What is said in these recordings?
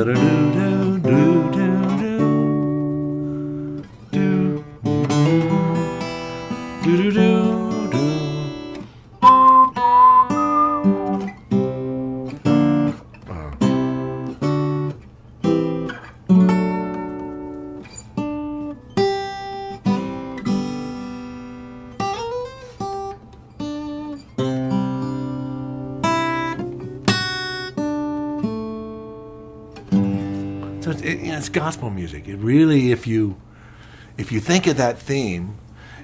So it's gospel music. It really, if you think of that theme,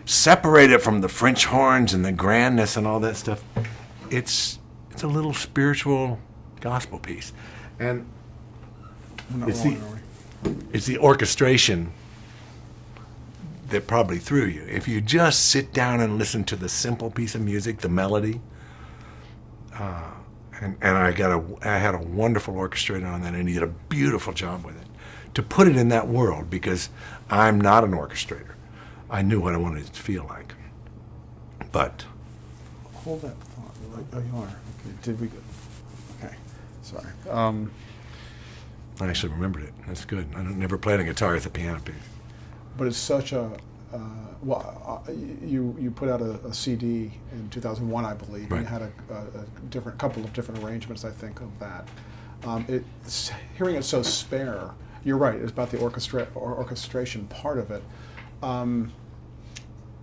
separate it from the French horns and the grandness and all that stuff, it's a little spiritual gospel piece, and it's the orchestration that probably threw you. If you just sit down and listen to the simple piece of music, the melody. And I had a wonderful orchestrator on that, and he did a beautiful job with it. To put it in that world, because I'm not an orchestrator, I knew what I wanted it to feel like. But hold that thought. Oh, you are. Okay. Did we? Okay. Sorry. I actually remembered it. That's good. I never played a guitar with a piano piece. But it's such a. You put out a CD in 2001, I believe, right. And you had a couple of different arrangements, I think, of that. Hearing it so spare, you're right. It's about the orchestration part of it.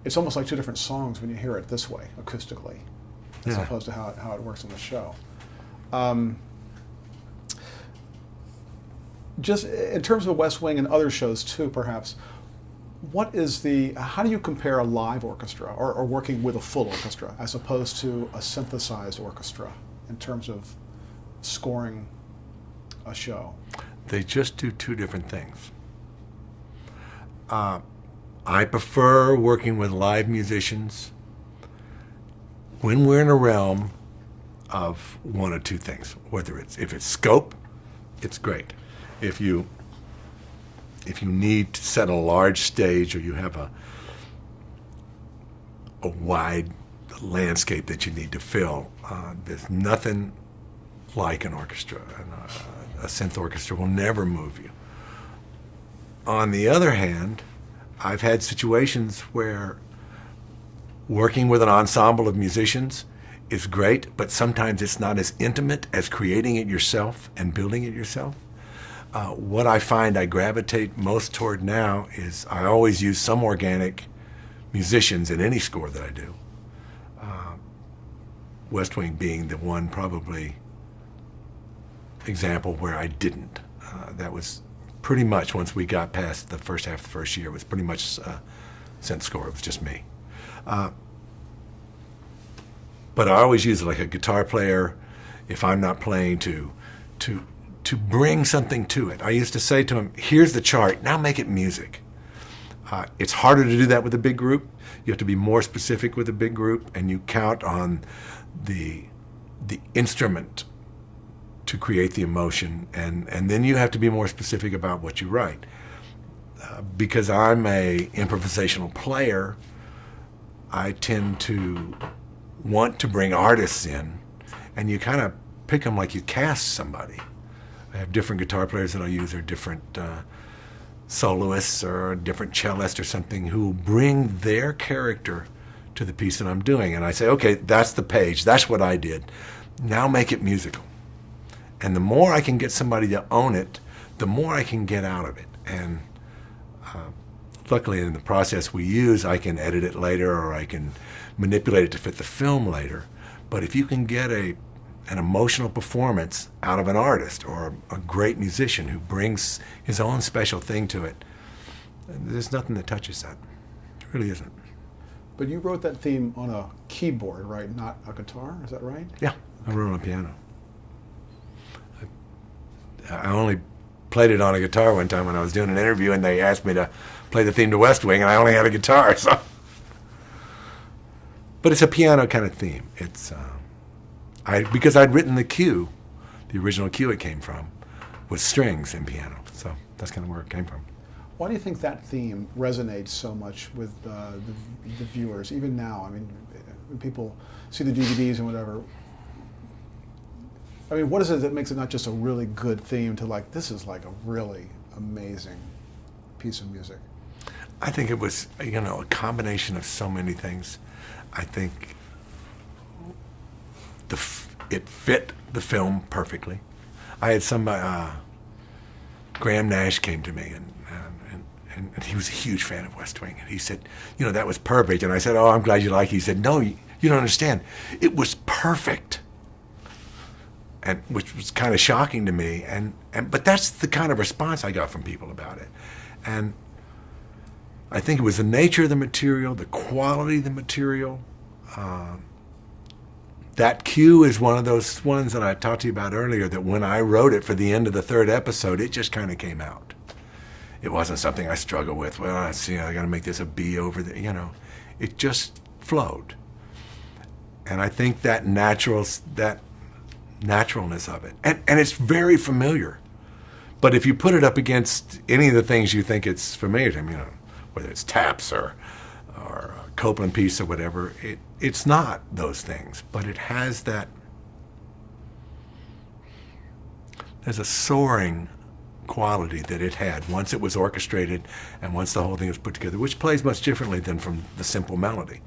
It's almost like two different songs when you hear it this way, acoustically, as opposed to how it works on the show. Just in terms of West Wing and other shows too, perhaps. How do you compare a live orchestra or working with a full orchestra as opposed to a synthesized orchestra in terms of scoring a show? They just do two different things. I prefer working with live musicians when we're in a realm of one of two things. If it's scope, it's great. If you need to set a large stage, or you have a wide landscape that you need to fill, there's nothing like an orchestra. A synth orchestra will never move you. On the other hand, I've had situations where working with an ensemble of musicians is great, but sometimes it's not as intimate as creating it yourself and building it yourself. What I find I gravitate most toward now is I always use some organic musicians in any score that I do. West Wing being the one probably example where I didn't. That was pretty much, once we got past the first half of the first year, it was pretty much synth score. It was just me. But I always use like a guitar player if I'm not playing to bring something to it. I used to say to him, here's the chart, now make it music. It's harder to do that with a big group. You have to be more specific with a big group, and you count on the instrument to create the emotion, and then you have to be more specific about what you write. Because I'm a improvisational player, I tend to want to bring artists in, and you kind of pick them like you cast somebody. I have different guitar players that I use, or different soloists, or a different cellist or something, who bring their character to the piece that I'm doing. And I say, okay, that's the page, that's what I did. Now make it musical. And the more I can get somebody to own it, the more I can get out of it. And luckily in the process we use, I can edit it later, or I can manipulate it to fit the film later. But if you can get an emotional performance out of an artist or a great musician who brings his own special thing to it, there's nothing that touches that. It really isn't. But you wrote that theme on a keyboard, right? Not a guitar, is that right? Yeah, I wrote it on a piano. I only played it on a guitar one time when I was doing an interview, and they asked me to play the theme to West Wing, and I only had a guitar, so. But it's a piano kind of theme. It's because I'd written the cue, the original cue it came from, was strings and piano, so that's kind of where it came from. Why do you think that theme resonates so much with the viewers, even now? I mean, when people see the DVDs and whatever, I mean, what is it that makes it not just a really good theme to like, this is like a really amazing piece of music? I think it was, a combination of so many things. I think it fit the film perfectly. I had Graham Nash came to me, and he was a huge fan of West Wing, and he said, that was perfect. And I said, oh, I'm glad you like it. He said, no, you don't understand. It was perfect. And which was kind of shocking to me, but that's the kind of response I got from people about it. And I think it was the nature of the material, the quality of the material. That cue is one of those ones that I talked to you about earlier, that when I wrote it for the end of the third episode, it just kind of came out. It wasn't something I struggled with. Well, I got to make this a B over there. It just flowed. And I think that naturalness of it. And it's very familiar. But if you put it up against any of the things you think it's familiar to, whether it's Taps or a Copeland piece or whatever, it's not those things. But it has that, there's a soaring quality that it had once it was orchestrated and once the whole thing was put together, which plays much differently than from the simple melody.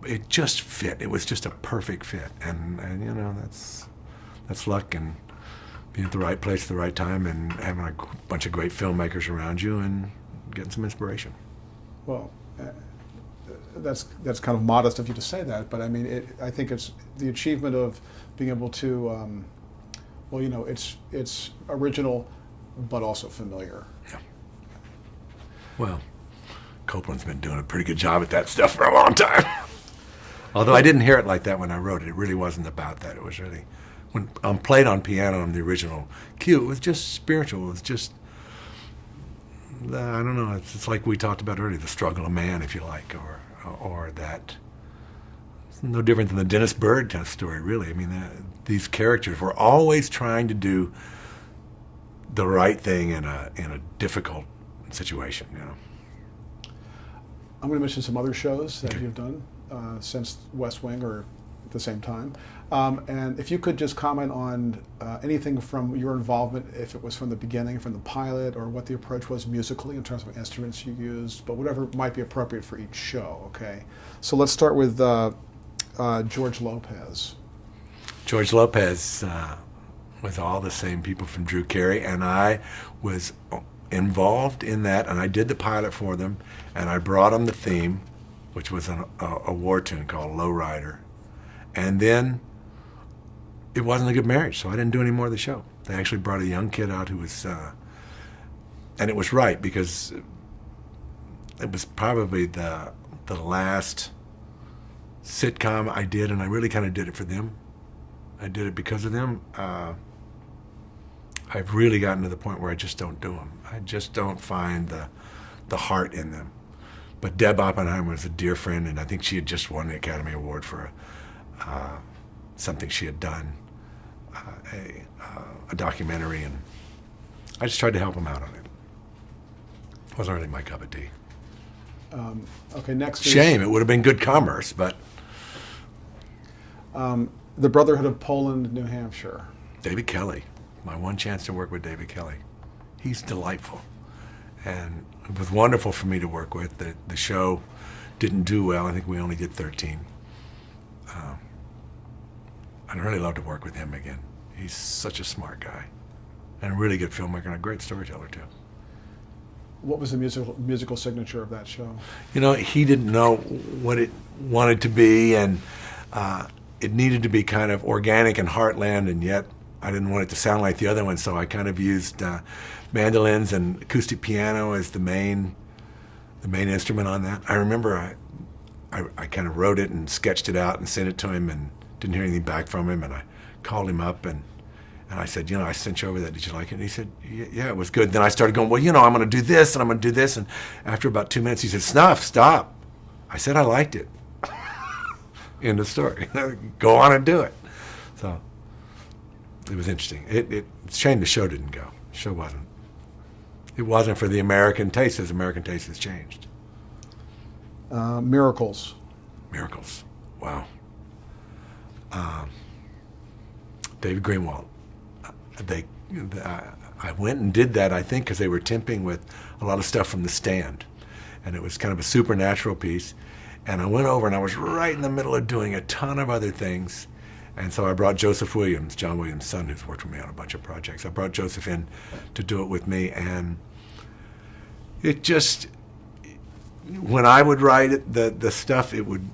It just fit. It was just a perfect fit, and that's luck and being at the right place at the right time and having a bunch of great filmmakers around you and getting some inspiration. Well, that's kind of modest of you to say that, but I mean, I think it's the achievement of being able to, it's original, but also familiar. Yeah. Well, Copeland's been doing a pretty good job at that stuff for a long time. Although I didn't hear it like that when I wrote it. It really wasn't about that. It was really, when I played on piano on the original cue, it was just spiritual. It was just, I don't know, it's like we talked about earlier, the struggle of man, if you like, or that, it's no different than the Dennis Byrd kind of story, really. I mean, these characters were always trying to do the right thing in a difficult situation, I'm going to mention some other shows that you've done since West Wing or at the same time. And if you could just comment on anything from your involvement, if it was from the beginning, from the pilot, or what the approach was musically in terms of instruments you used, but whatever might be appropriate for each show, okay? So let's start with George Lopez. George Lopez with all the same people from Drew Carey, and I was involved in that, and I did the pilot for them, and I brought them the theme, which was a war tune called Lowrider. And then it wasn't a good marriage, so I didn't do any more of the show. They actually brought a young kid out who was, and it was right, because it was probably the last sitcom I did, and I really kind of did it for them. I did it because of them. I've really gotten to the point where I just don't do them. I just don't find the heart in them. But Deb Oppenheimer was a dear friend, and I think she had just won the Academy Award for something she had done, a documentary, and I just tried to help them out on it. It wasn't really my cup of tea. Okay, next. Shame, it would have been good commerce, but. The Brotherhood of Poland, New Hampshire. David Kelly, my one chance to work with David Kelly. He's delightful. And it was wonderful for me to work with. The show didn't do well. I think we only did 13. I'd really love to work with him again. He's such a smart guy and a really good filmmaker and a great storyteller, too. What was the musical signature of that show? He didn't know what it wanted to be, and it needed to be kind of organic and heartland, and yet I didn't want it to sound like the other one, so I kind of used mandolins and acoustic piano as the main instrument on that. I remember I kind of wrote it and sketched it out and sent it to him and didn't hear anything back from him, and I called him up and I said, I sent you over that. Did you like it? And he said, yeah, it was good. Then I started going, well, I'm going to do this and I'm going to do this. And after about 2 minutes, he said, Snuff, stop. I said I liked it. End of story. Go on and do it. So it was interesting. It's a shame the show didn't go. The show wasn't. It wasn't for the American taste, as American taste has changed. Miracles. Miracles. Wow. David Greenwald. I went and did that, I think, because they were temping with a lot of stuff from The Stand. And it was kind of a supernatural piece. And I went over and I was right in the middle of doing a ton of other things. And so I brought Joseph Williams, John Williams' son, who's worked with me on a bunch of projects. I brought Joseph in to do it with me. And it just, when I would write it, the stuff, it would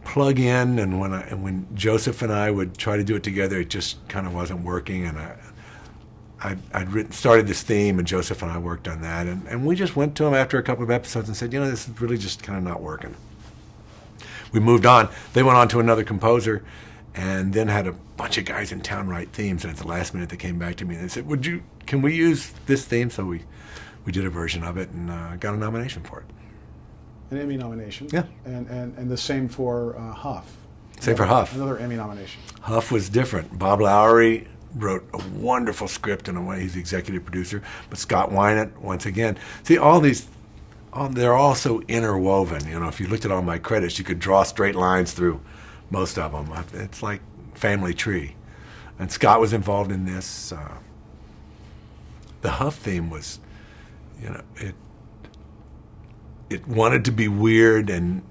plug in. And when Joseph and I would try to do it together, it just kind of wasn't working. And I'd started this theme, and Joseph and I worked on that. And we just went to him after a couple of episodes and said, this is really just kind of not working. We moved on. They went on to another composer, and then had a bunch of guys in town write themes. And at the last minute, they came back to me and they said, can we use this theme? So we did a version of it and got a nomination for it. An Emmy nomination? Yeah. And the same for Huff. Same for Huff. Another Emmy nomination. Huff was different. Bob Lowery wrote a wonderful script in a way. He's the executive producer. But Scott Wynant, once again. See, all these, they're all so interwoven. If you looked at all my credits, you could draw straight lines through most of them. It's like family tree. And Scott was involved in this. The Huff theme was, it wanted to be weird and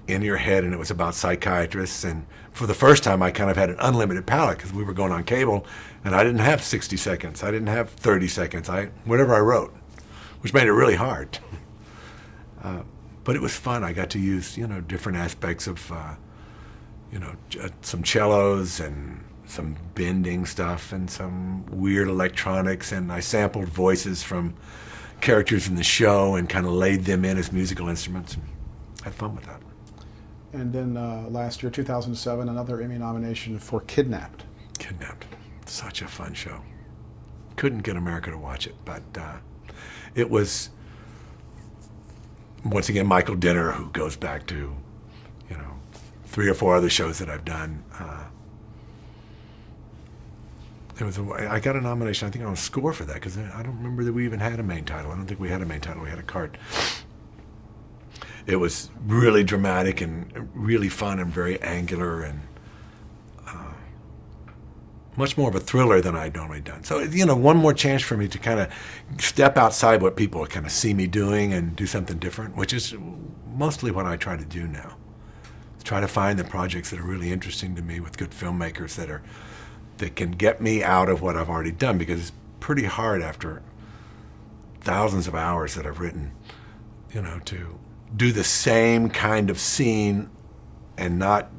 in your head, and it was about psychiatrists. And for the first time, I kind of had an unlimited palette because we were going on cable, and I didn't have 60 seconds. I didn't have 30 seconds. Whatever I wrote, which made it really hard. But it was fun. I got to use, different aspects of, some cellos and some bending stuff and some weird electronics, and I sampled voices from characters in the show and kind of laid them in as musical instruments and had fun with that. And then last year, 2007, another Emmy nomination for Kidnapped. Kidnapped. Such a fun show. Couldn't get America to watch it, but it was, once again, Michael Dinner, who goes back to, 3 or 4 other shows that I've done. I got a nomination, I think, on a score for that, because I don't remember that we even had a main title. I don't think we had a main title. We had a card. It was really dramatic and really fun and very angular and much more of a thriller than I'd normally done. So, one more chance for me to kind of step outside what people kind of see me doing and do something different, which is mostly what I try to do now. Try to find the projects that are really interesting to me with good filmmakers that can get me out of what I've already done, because it's pretty hard after thousands of hours that I've written, to do the same kind of scene and not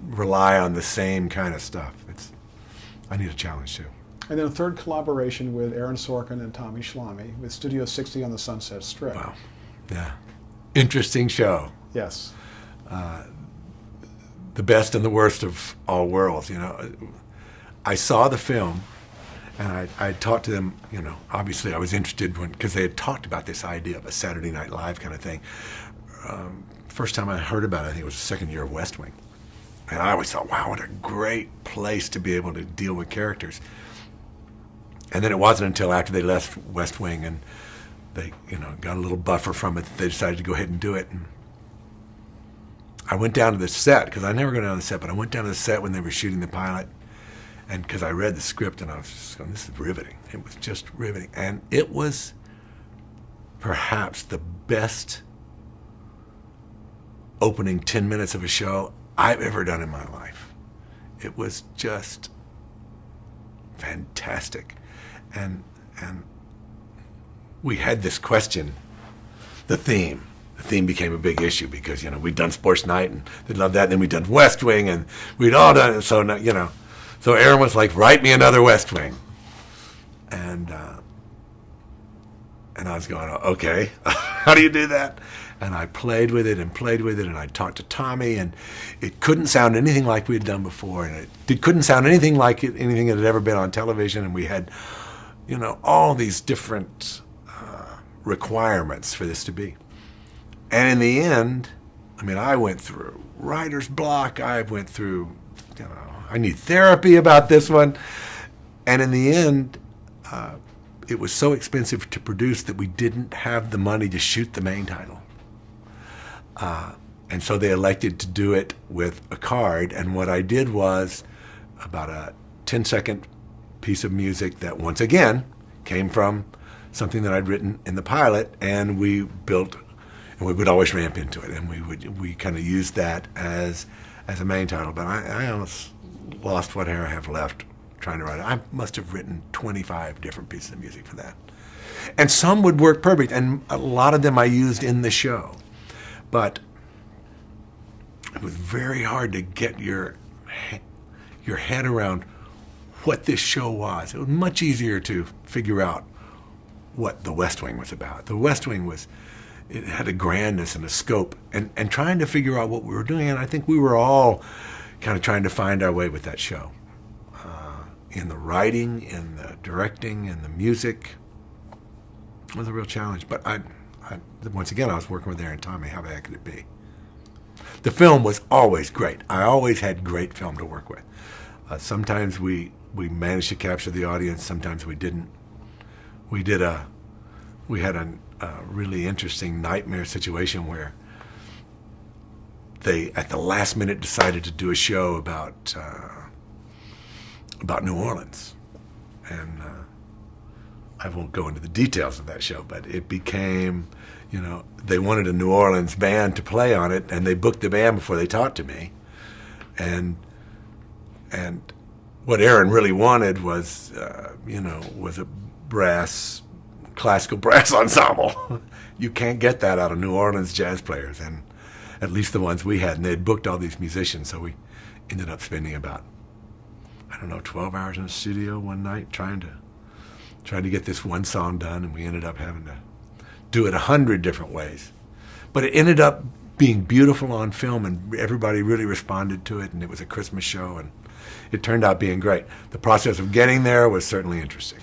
rely on the same kind of stuff. I need a challenge too. And then a third collaboration with Aaron Sorkin and Tommy Schlamme with Studio 60 on the Sunset Strip. Wow. Yeah. Interesting show. Yes. The best and the worst of all worlds, I saw the film, and I talked to them, obviously I was interested because they had talked about this idea of a Saturday Night Live kind of thing. First time I heard about it, I think it was the second year of West Wing. And I always thought, wow, what a great place to be able to deal with characters. And then it wasn't until after they left West Wing and they, got a little buffer from it, that they decided to go ahead and do it. And I went down to the set, because I never go down to the set, but I went down to the set when they were shooting the pilot, and because I read the script, and I was just going, this is riveting. It was just riveting. And it was perhaps the best opening 10 minutes of a show I've ever done in my life. It was just fantastic. And we had this question, the theme. The theme became a big issue because, we'd done Sports Night and they loved that. And then we'd done West Wing and we'd all done it. So, so Aaron was like, write me another West Wing. And I was going, okay, how do you do that? And I played with it, and I talked to Tommy, and it couldn't sound anything like we had done before. And it couldn't sound anything like anything that had ever been on television. And we had, all these different requirements for this to be. And in the end, I went through writer's block. I went through, I need therapy about this one. And in the end, it was so expensive to produce that we didn't have the money to shoot the main title. And so they elected to do it with a card. And what I did was, about 10-second piece of music that, once again, came from something that I'd written in the pilot, and we built, and we would always ramp into it, and we kind of used that as a main title. But I almost lost what hair I have left trying to write it. I must have written 25 different pieces of music for that. And some would work perfect, and a lot of them I used in the show. But it was very hard to get your head around what this show was. It was much easier to figure out what The West Wing was about. The West Wing it had a grandness and a scope, and trying to figure out what we were doing, and I think we were all kind of trying to find our way with that show. In the writing, in the directing, in the music. It was a real challenge, but once again, I was working with Aaron Tommy. How bad could it be? The film was always great. I always had great film to work with. Sometimes we managed to capture the audience. Sometimes we didn't. We had a really interesting nightmare situation where they, at the last minute, decided to do a show about New Orleans, and I won't go into the details of that show, but it became, they wanted a New Orleans band to play on it, and they booked the band before they talked to me. And what Aaron really wanted was, was a classical brass ensemble. You can't get that out of New Orleans jazz players, and at least the ones we had. And they'd booked all these musicians, so we ended up spending about, 12 hours in the studio one night trying to get this one song done, and we ended up having to do it 100 different ways. But it ended up being beautiful on film, and everybody really responded to it, and it was a Christmas show, and it turned out being great. The process of getting there was certainly interesting.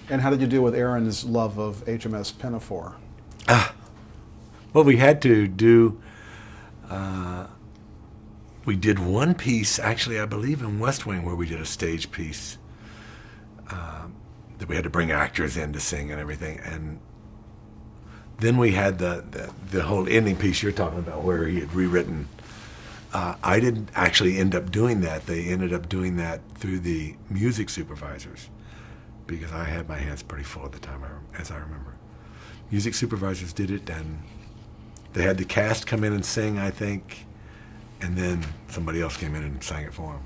And how did you deal with Aaron's love of HMS Pinafore? Well, we had to do... we did one piece, actually, I believe in West Wing, where we did a stage piece that we had to bring actors in to sing and everything. And then we had the whole ending piece you're talking about, where he had rewritten. I didn't actually end up doing that. They ended up doing that through the music supervisors, because I had my hands pretty full at the time, as I remember. Music supervisors did it, and they had the cast come in and sing, I think, and then somebody else came in and sang it for them.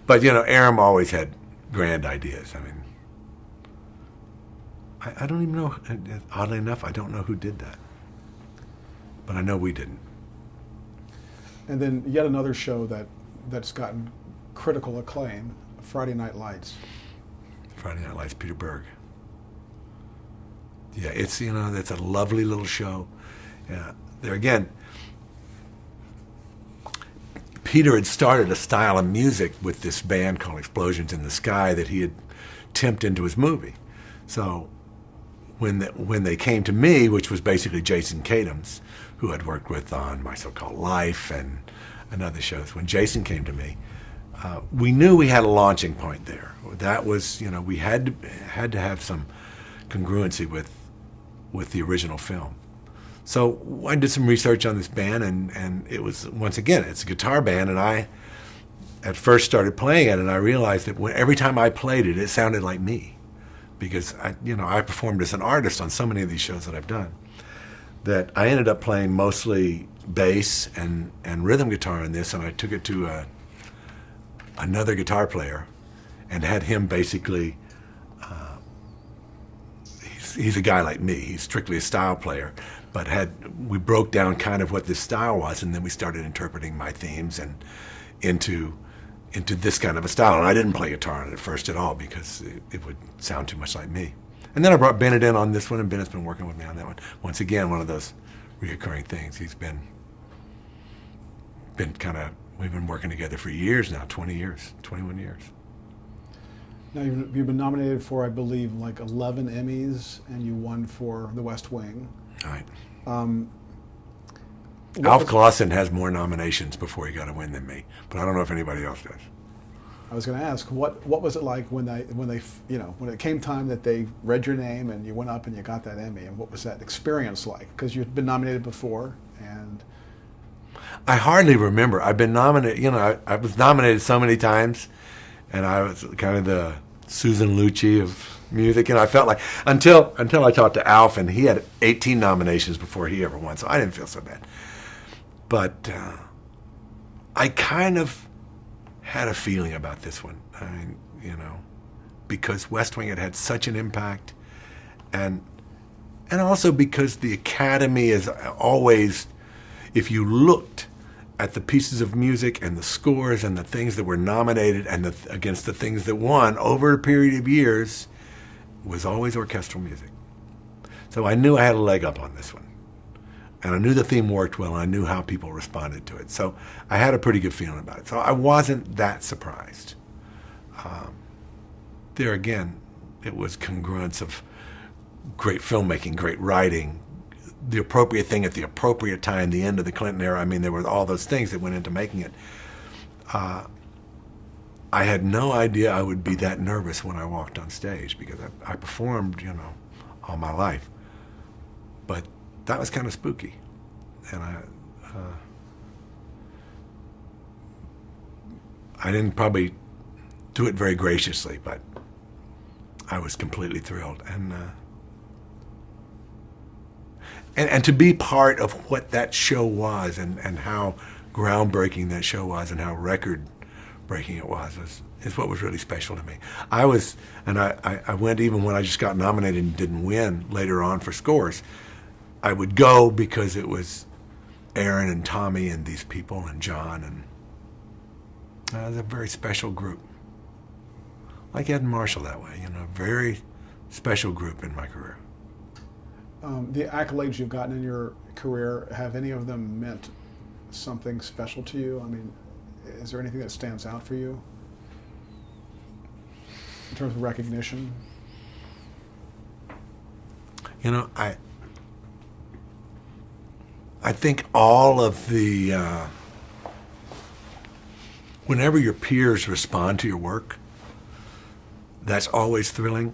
But, Aram always had grand ideas. I mean, I don't even know, oddly enough, I don't know who did that. But I know we didn't. And then yet another show that's gotten critical acclaim, Friday Night Lights. Friday Night Lights, Peter Berg. Yeah, it's, it's a lovely little show. Yeah, there again, Peter had started a style of music with this band called Explosions in the Sky that he had temped into his movie. So when they came to me, which was basically Jason Katims, who I'd worked with on My So-Called Life and other shows, when Jason came to me, we knew we had a launching point there. That was, we had to have some congruency with the original film. So I did some research on this band, and it was, once again, it's a guitar band, and I at first started playing it, and I realized that every time I played it, it sounded like me, because I performed as an artist on so many of these shows that I've done, that I ended up playing mostly bass and rhythm guitar in this, and I took it to another guitar player and had him basically, he's a guy like me, he's strictly a style player, but we broke down kind of what this style was, and then we started interpreting my themes and into this kind of a style. And I didn't play guitar on it at first at all, because it would sound too much like me. And then I brought Bennett in on this one, and Bennett's been working with me on that one. Once again, one of those reoccurring things. He's been we've been working together for years now, 21 years. Now, you've been nominated for, I believe, like 11 Emmys, and you won for The West Wing. Right. Alf Clausen has more nominations before he got a win than me, but I don't know if anybody else does. I was going to ask, what was it like when it came time that they read your name and you went up and you got that Emmy, and what was that experience like? Because you'd been nominated before, and I hardly remember. I've been nominated, I was nominated so many times, and I was kind of the Susan Lucci of music, and I felt like, until I talked to Alf, and he had 18 nominations before he ever won, so I didn't feel so bad. But I kind of had a feeling about this one. I mean, because West Wing had such an impact, and also because the Academy is always, if you looked at the pieces of music and the scores and the things that were nominated and against the things that won over a period of years, was always orchestral music. So I knew I had a leg up on this one. And I knew the theme worked well, and I knew how people responded to it. So I had a pretty good feeling about it. So I wasn't that surprised. There again, it was congruence of great filmmaking, great writing, the appropriate thing at the appropriate time, the end of the Clinton era. I mean, there were all those things that went into making it. I had no idea I would be that nervous when I walked on stage, because I performed, all my life. But that was kind of spooky. And I didn't probably do it very graciously, but I was completely thrilled. And to be part of what that show was, and how groundbreaking that show was, and how record-breaking it is what was really special to me. I went, even when I just got nominated and didn't win later on for scores, I would go because it was Aaron and Tommy and these people and John, and it was a very special group. Like Ed and Marshall that way, very special group in my career. The accolades you've gotten in your career, have any of them meant something special to you? I mean, is there anything that stands out for you in terms of recognition? I think all of the, whenever your peers respond to your work, that's always thrilling.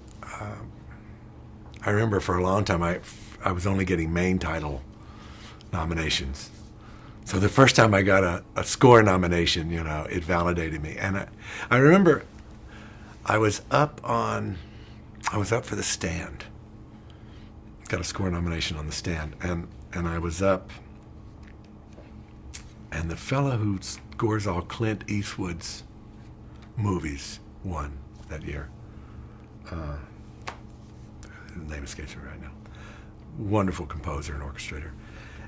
I remember for a long time I was only getting main title nominations. So the first time I got a score nomination, it validated me. And I remember I was up for The Stand. Got a score nomination on The Stand. And I was up, and the fellow who scores all Clint Eastwood's movies won that year. The name escapes me right now. Wonderful composer and orchestrator.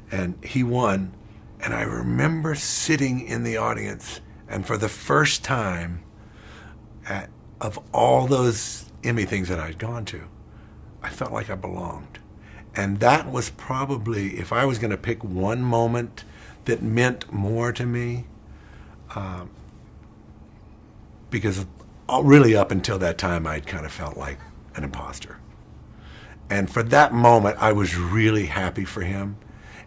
And he won, and I remember sitting in the audience, and for the first time, of all those Emmy things that I'd gone to, I felt like I belonged. And that was probably, if I was going to pick one moment that meant more to me, because really up until that time I'd kind of felt like an imposter. And for that moment, I was really happy for him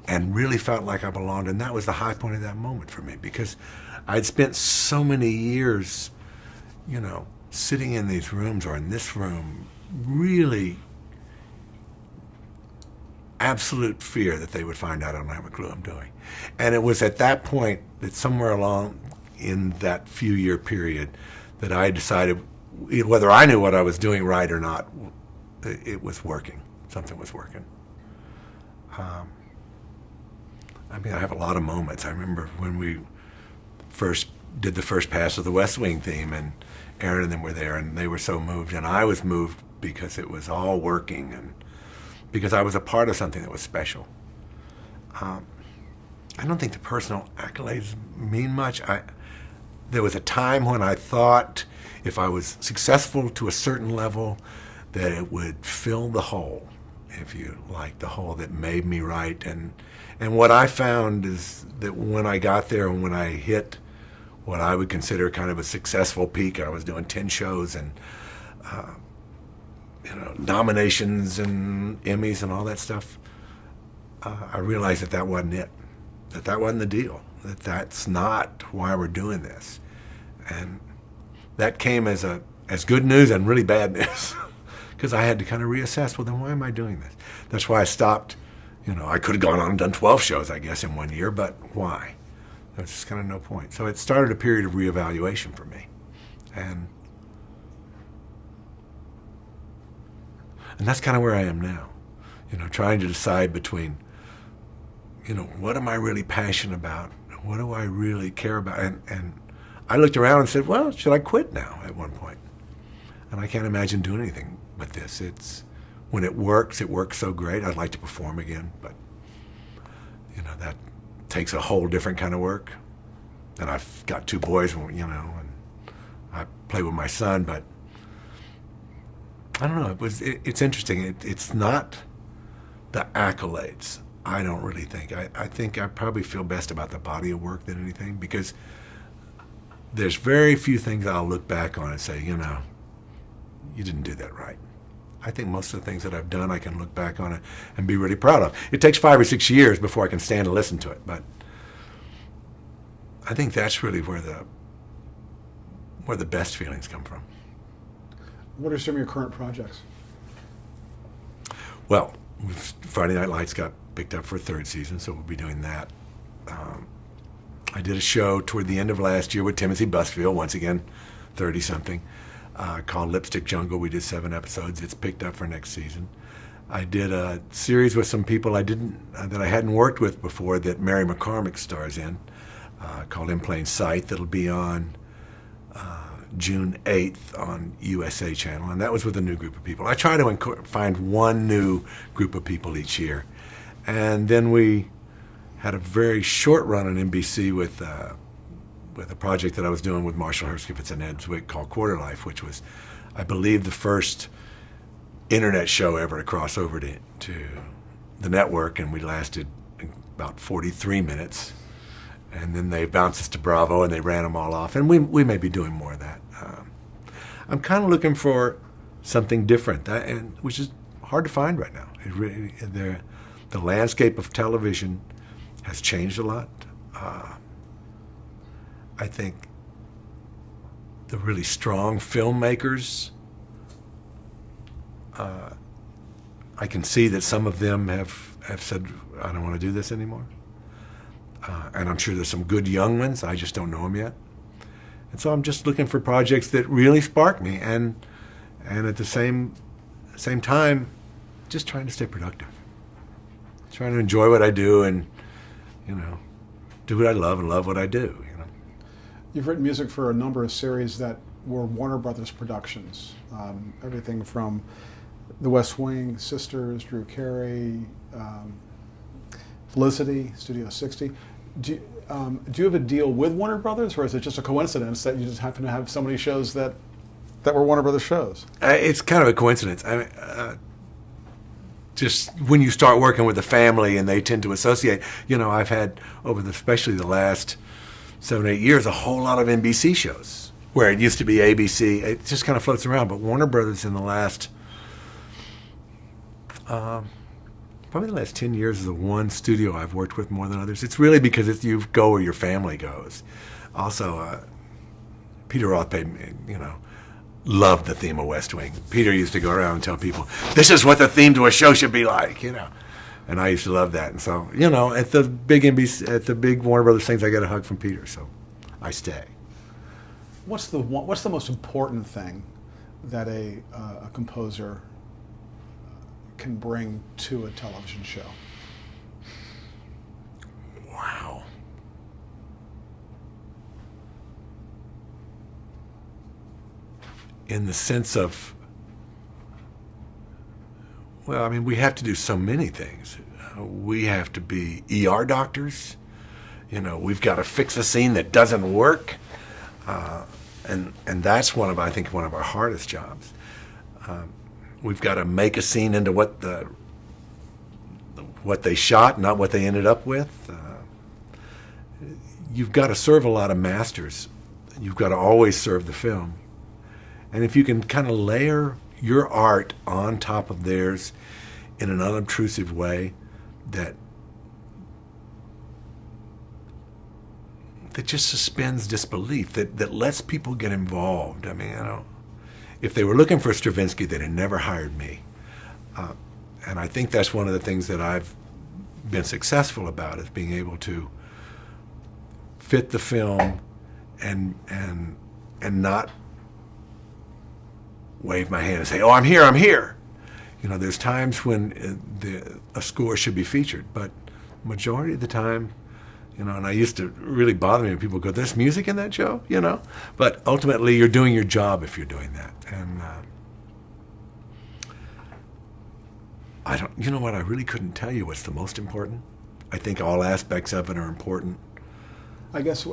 and really felt like I belonged. And that was the high point of that moment for me, because I'd spent so many years, sitting in these rooms or in this room, really absolute fear that they would find out I don't have a clue I'm doing. And it was at that point that somewhere along in that few-year period that I decided, whether I knew what I was doing right or not, it was working. Something was working. I have a lot of moments. I remember when we first did the first pass of the West Wing theme, and Aaron and them were there, and they were so moved, and I was moved because it was all working, and because I was a part of something that was special. I don't think the personal accolades mean much. There was a time when I thought if I was successful to a certain level, that it would fill the hole, if you like, the hole that made me write. And what I found is that when I got there and when I hit what I would consider kind of a successful peak, I was doing 10 shows and nominations and Emmys and all that stuff, I realized that wasn't it, that wasn't the deal, that's not why we're doing this. And that came as good news and really bad news. Because I had to kind of reassess, well, then why am I doing this? That's why I stopped. I could have gone on and done 12 shows, I guess, in one year, but why? There's just kind of no point. So it started a period of reevaluation for me. And that's kind of where I am now. Trying to decide between, what am I really passionate about? What do I really care about? And I looked around and said, well, should I quit now at one point? And I can't imagine doing anything but this. When it works so great. I'd like to perform again, but that takes a whole different kind of work. And I've got 2 boys, and I play with my son, but I don't know. It's interesting. It's not the accolades. I don't really think. I think I probably feel best about the body of work than anything, because there's very few things I'll look back on and say, you didn't do that right. I think most of the things that I've done, I can look back on it and be really proud of. It takes 5 or 6 years before I can stand and listen to it, but I think that's really where the best feelings come from. What are some of your current projects? Well, Friday Night Lights got picked up for a 3rd season, so we'll be doing that. I did a show toward the end of last year with Timothy Busfield, once again, 30-something, called Lipstick Jungle. We did 7 episodes. It's picked up for next season. I did a series with some people that I hadn't worked with before that Mary McCormick stars in, called In Plain Sight, that'll be on June 8th on USA Channel, and that was with a new group of people. I try to find one new group of people each year. And then we had a very short run on NBC with a project that I was doing with Marshall Herskowitz and Ed Zwick called Quarter Life, which was, I believe, the first internet show ever to cross over to the network, and we lasted about 43 minutes. And then they bounced us to Bravo, and they ran them all off. And we may be doing more of that. I'm kind of looking for something different, which is hard to find right now. The landscape of television has changed a lot. I think the really strong filmmakers, I can see that some of them have said, I don't want to do this anymore. And I'm sure there's some good young ones. I just don't know them yet. And so I'm just looking for projects that really spark me, and at the same time, just trying to stay productive. Trying to enjoy what I do, and do what I love and love what I do. You've written music for a number of series that were Warner Brothers productions. Everything from The West Wing, Sisters, Drew Carey, Felicity, Studio 60. Do you have a deal with Warner Brothers, or is it just a coincidence that you just happen to have so many shows that were Warner Brothers shows? It's kind of a coincidence. I mean, just when you start working with a family and they tend to associate, I've had especially the last 7 or 8 years, a whole lot of NBC shows where it used to be ABC. It just kind of floats around. But Warner Brothers in the last probably the last 10 years is the one studio I've worked with more than others. It's really because you go where your family goes. Also, Peter Roth loved the theme of West Wing. Peter used to go around and tell people, this is what the theme to a show should be like, And I used to love that. And so, at the big NBC, at the big Warner Brothers things, I get a hug from Peter, so I stay. What's the most important thing that a composer can bring to a television show? Wow. In the sense of, we have to do so many things. We have to be ER doctors. We've got to fix a scene that doesn't work. And that's one of our hardest jobs. We've got to make a scene into what they shot, not what they ended up with. You've got to serve a lot of masters. You've got to always serve the film. And if you can kind of layer your art on top of theirs in an unobtrusive way that just suspends disbelief, that lets people get involved. If they were looking for Stravinsky, they'd have never hired me. And I think that's one of the things that I've been successful about, is being able to fit the film and not wave my hand and say, "Oh, I'm here, I'm here." There's times when a score should be featured, but majority of the time, and I used to really bother me when people go, "There's music in that show," But ultimately, you're doing your job if you're doing that. And I don't. You know what? I really couldn't tell you what's the most important. I think all aspects of it are important. I guess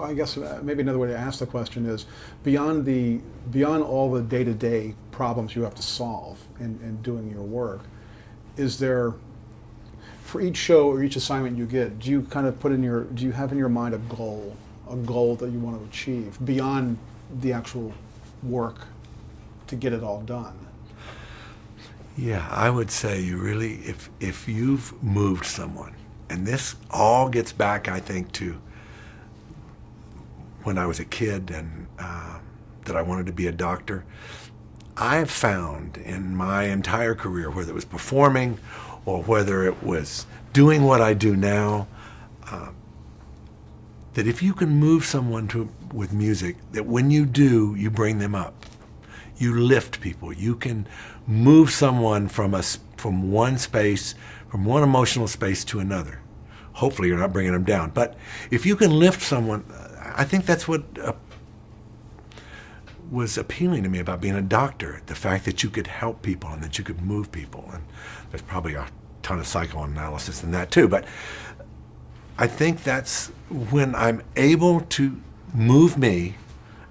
maybe another way to ask the question is, beyond all the day-to-day problems you have to solve in doing your work, is there, for each show or each assignment you get, do you have in your mind a goal that you want to achieve beyond the actual work to get it all done? Yeah, I would say you really, if you've moved someone, and this all gets back, I think, to when I was a kid and that I wanted to be a doctor. I've found in my entire career, whether it was performing or whether it was doing what I do now, that if you can move someone with music, that when you do, you bring them up. You lift people. You can move someone from one space, from one emotional space to another. Hopefully you're not bringing them down. But if you can lift someone, I think that's what was appealing to me about being a doctor, the fact that you could help people and that you could move people. And there's probably a ton of psychoanalysis in that too. But I think that's when I'm able to move me,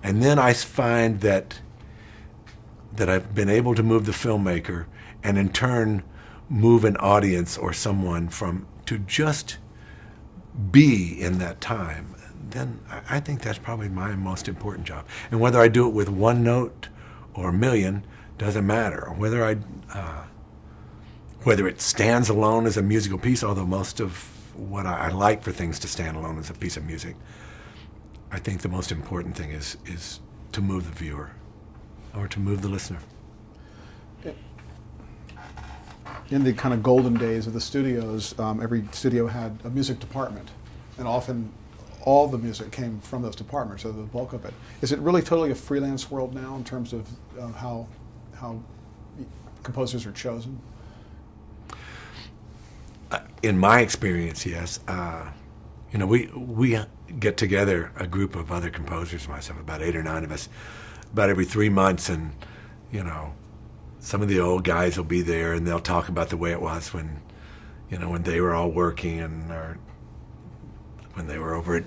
and then I find that I've been able to move the filmmaker, and in turn move an audience or someone to just be in that time, then I think that's probably my most important job. And whether I do it with one note or a million doesn't matter. Or whether it stands alone as a musical piece, although most of what I like for things to stand alone as a piece of music, I think the most important thing is to move the viewer or to move the listener. In the kind of golden days of the studios, every studio had a music department, and often all the music came from those departments, or the bulk of it. Is it really totally a freelance world now in terms of how composers are chosen? In my experience, yes. We get together, a group of other composers, myself, about 8 or 9 of us, about every 3 months, and some of the old guys will be there, and they'll talk about the way it was when they were all working, or when they were over at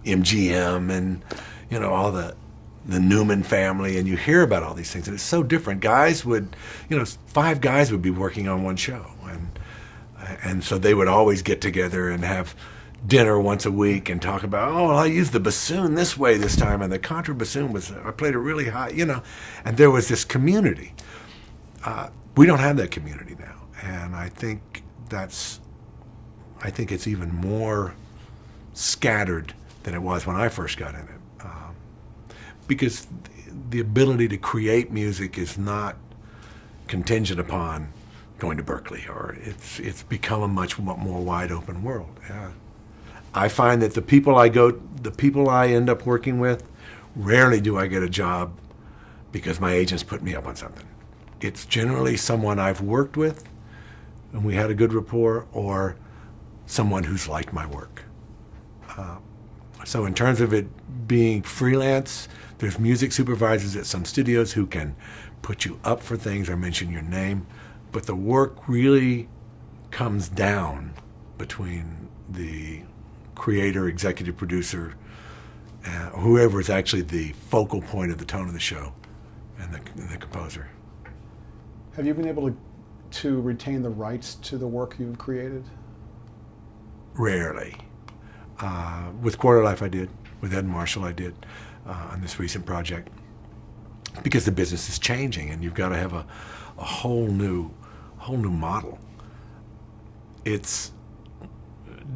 MGM, and all the Newman family, and you hear about all these things, and it's so different. Guys would, 5 guys would be working on one show, and so they would always get together and have dinner once a week and talk about, I used the bassoon this way this time, and the contrabassoon I played it really high, and there was this community. We don't have that community now, and I think it's even more scattered than it was when I first got in it, because the ability to create music is not contingent upon going to Berkeley, or it's become a much more wide open world. I find that the people I end up working with, rarely do I get a job because my agents put me up on something. It's generally someone I've worked with and we had a good rapport, or someone who's liked my work. So in terms of it being freelance, there's music supervisors at some studios who can put you up for things or mention your name, but the work really comes down between the creator, executive producer, whoever is actually the focal point of the tone of the show, and the composer. Have you been able to retain the rights to the work you've created? Rarely. With Quarter Life I did, with Ed Marshall I did, on this recent project, because the business is changing and you've got to have a whole new model.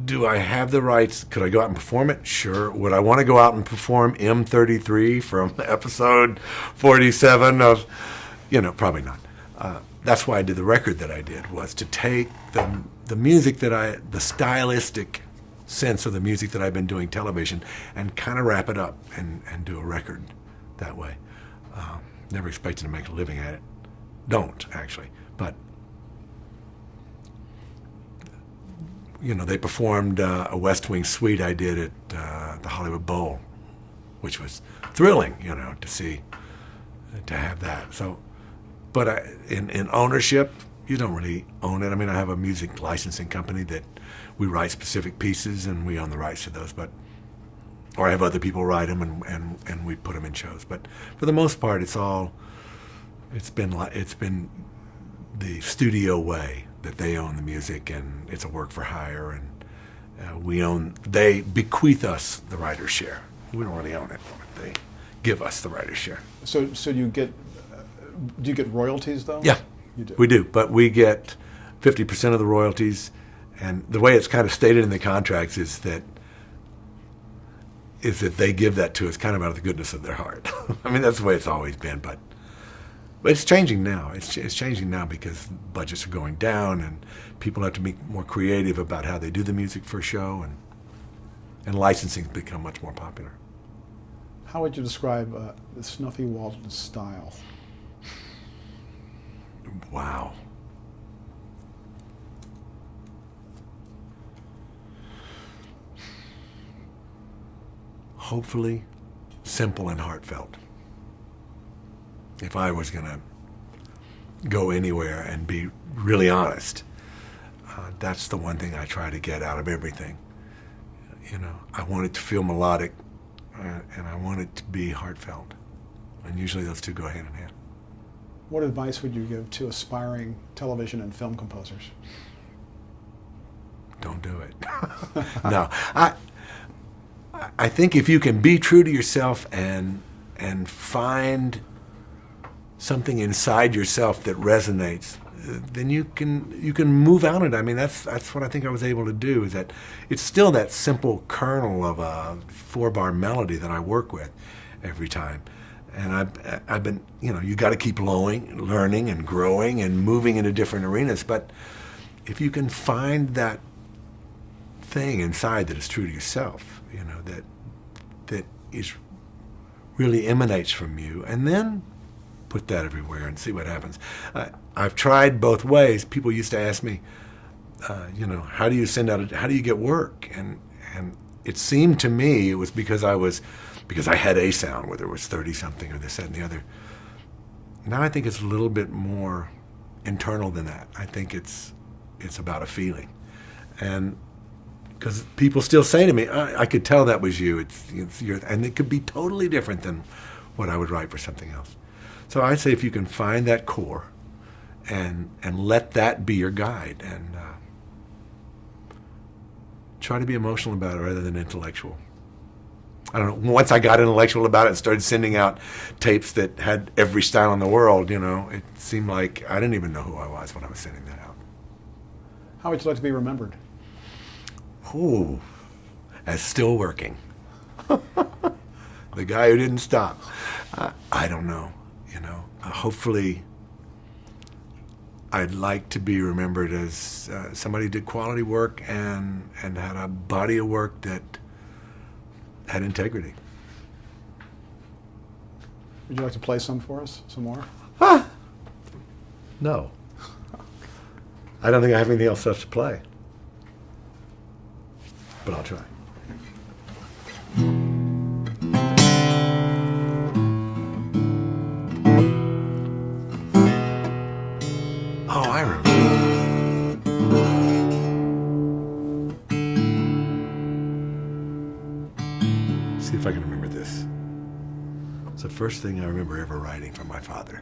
Do I have the rights? Could I go out and perform it? Sure. Would I want to go out and perform M33 from episode 47 of, probably not. That's why I did the record that I did, was to take the music the stylistic sense of the music that I've been doing television and kind of wrap it up and do a record that way. Never expected to make a living at it. Don't, actually. But, you know, they performed a West Wing suite I did at the Hollywood Bowl, which was thrilling, you know, to see, to have that. So, but in ownership, you don't really own it. I mean, I have a music licensing company that we write specific pieces and we own the rights to those, but or I have other people write them and we put them in shows. But for the most part, it's been the studio way that they own the music, and it's a work for hire, and they bequeath us the writer's share. We don't really own it, but they give us the writer's share. So do you get royalties though? Yeah, you do. We do, but we get 50% of the royalties, and the way it's kind of stated in the contracts is that they give that to us kind of out of the goodness of their heart. I mean, that's the way it's always been, but it's changing now. It's changing now because budgets are going down and people have to be more creative about how they do the music for a show, and licensing's become much more popular. How would you describe the Snuffy Walden style? Wow. Hopefully, simple and heartfelt. If I was going to go anywhere and be really honest, that's the one thing I try to get out of everything. You know, I want it to feel melodic, and I want it to be heartfelt. And usually those two go hand in hand. What advice would you give to aspiring television and film composers? Don't do it. No, I think if you can be true to yourself and find something inside yourself that resonates, then you can move out of it. I mean, that's what I think I was able to do. Is that it's still that simple kernel of a 4-bar melody that I work with every time, and I've been, you know, you got to keep learning and growing and moving into different arenas. But if you can find that thing inside that is true to yourself, you know, that is really emanates from you, and then put that everywhere and see what happens. I've tried both ways. People used to ask me, you know, how do you get work? And it seemed to me it was because I had a sound, whether it was 30-something or this, that, and the other. Now I think it's a little bit more internal than that. I think it's about a feeling. And because people still say to me, I could tell that was you. It's your, and it could be totally different than what I would write for something else. So I'd say if you can find that core and let that be your guide, and try to be emotional about it rather than intellectual. I don't know, once I got intellectual about it and started sending out tapes that had every style in the world, you know, it seemed like I didn't even know who I was when I was sending that out. How would you like to be remembered? Ooh, as still working. The guy who didn't stop. I don't know, you know. Hopefully, I'd like to be remembered as somebody who did quality work and had a body of work that had integrity. Would you like to play some for us, some more? No. I don't think I have anything else left to play. But I'll try. Oh, I remember. See if I can remember this. It's the first thing I remember ever writing from my father.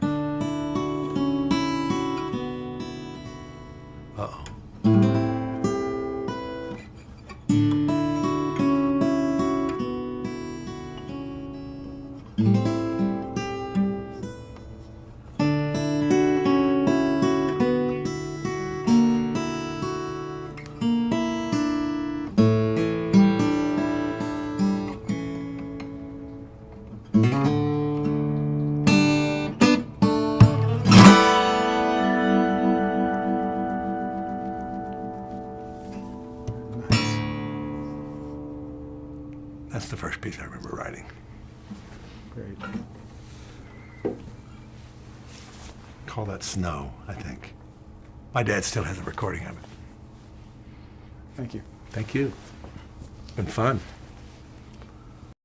Uh-oh. Call that Snow, I think. My dad still has a recording of it. Thank you. Thank you. Been fun.